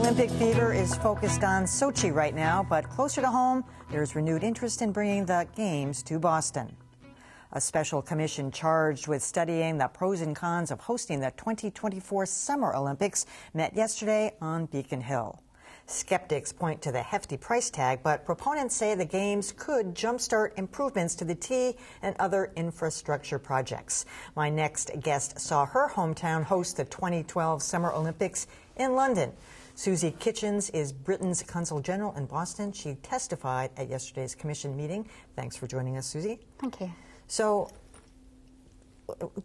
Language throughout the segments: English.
Olympic fever is focused on Sochi right now, but closer to home, there's renewed interest in bringing the Games to Boston. A special commission charged with studying the pros and cons of hosting the 2024 Summer Olympics met yesterday on Beacon Hill. Skeptics point to the hefty price tag, but proponents say the Games could jumpstart improvements to the T and other infrastructure projects. My next guest saw her hometown host the 2012 Summer Olympics in London. Susie Kitchens is Britain's Consul General in Boston. She testified at yesterday's commission meeting. Thanks for joining us, Susie. Thank you. So,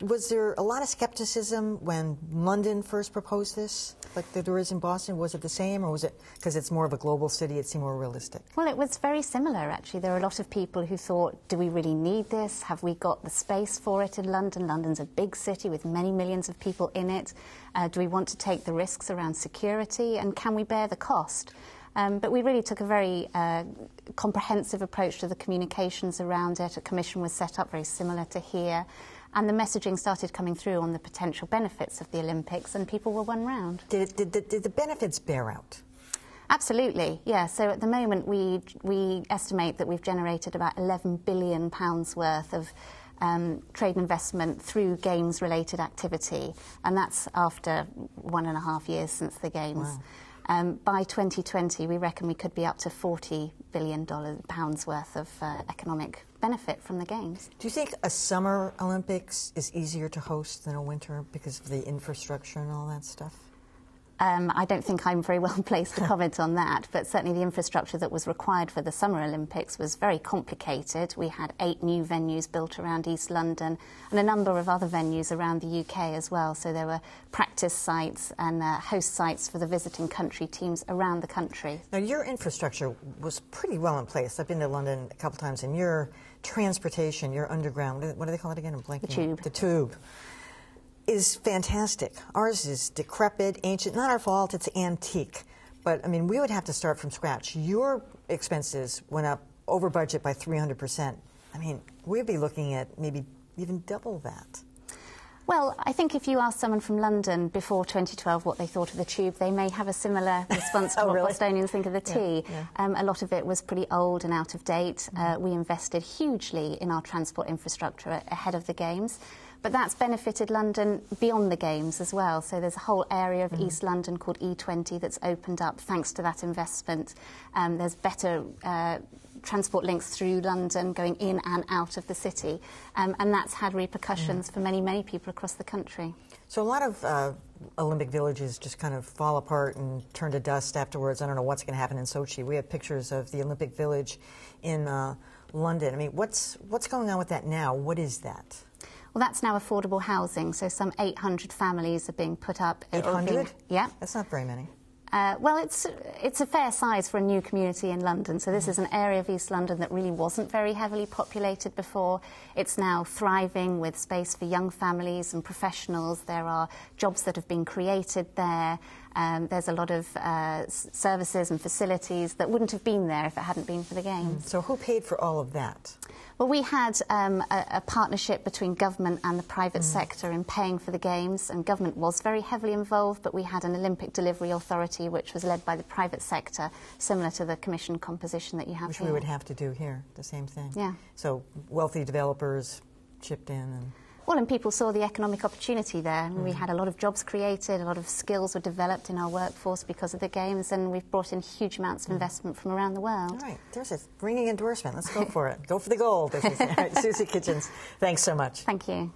was there a lot of skepticism when London first proposed this, like there is in Boston? Was it the same, or was it because it's more of a global city, it seemed more realistic? Well, it was very similar, actually. There were a lot of people who thought, do we really need this? Have we got the space for it in London? London's a big city with many millions of people in it. Do we want to take the risks around security, and can we bear the cost? But we really took a very comprehensive approach to the communications around it. A commission was set up very similar to here. And the messaging started coming through on the potential benefits of the Olympics, and people were won round. Did the benefits bear out? Absolutely, yeah. So at the moment, we estimate that we've generated about £11 billion worth of trade and investment through Games-related activity, and that's after 1.5 years since the Games. Wow. By 2020, we reckon we could be up to £40 billion worth of economic benefit from the Games. Do you think a Summer Olympics is easier to host than a winter because of the infrastructure and all that stuff? I don't think I'm very well placed to comment on that, but certainly the infrastructure that was required for the Summer Olympics was very complicated. We had 8 new venues built around East London and a number of other venues around the UK as well. So there were practice sites and host sites for the visiting country teams around the country. Now, your infrastructure was pretty well in place. I've been to London a couple times, and your transportation, your underground, what do they call it again? I'm blanking. The tube. The tube is fantastic. Ours is decrepit, ancient, not our fault, it's antique. But, I mean, we would have to start from scratch. Your expenses went up over budget by 300%. I mean, we'd be looking at maybe even double that. Well, I think if you ask someone from London before 2012 what they thought of the tube, they may have a similar response to what really? Bostonians think of the T. Yeah. A lot of it was pretty old and out of date. We invested hugely in our transport infrastructure ahead of the Games. But that's benefited London beyond the Games as well. So there's a whole area of East London called E20 that's opened up thanks to that investment. There's better transport links through London going in and out of the city. And that's had repercussions for many, many people across the country. So a lot of Olympic villages just kind of fall apart and turn to dust afterwards. I don't know what's going to happen in Sochi. We have pictures of the Olympic Village in London. I mean, what's going on with that now? What is that? Well, that's now affordable housing, so some 800 families are being put up. 800? Yeah. That's not very many. Well, it's a fair size for a new community in London. So this is an area of East London that really wasn't very heavily populated before. It's now thriving with space for young families and professionals. There are jobs that have been created there. There's a lot of services and facilities that wouldn't have been there if it hadn't been for the Games. So who paid for all of that? Well, we had a partnership between government and the private sector in paying for the Games, and government was very heavily involved, but we had an Olympic Delivery Authority which was led by the private sector, similar to the commission composition that you have Which here. we would have to do here, the same thing. Yeah. So wealthy developers chipped in and... Well, and people saw the economic opportunity there. And we had a lot of jobs created, a lot of skills were developed in our workforce because of the Games, and we've brought in huge amounts of investment from around the world. All right, there's a ringing endorsement. Let's go for it. Go for the gold, as you say. All right, Susie Kitchens, thanks so much. Thank you.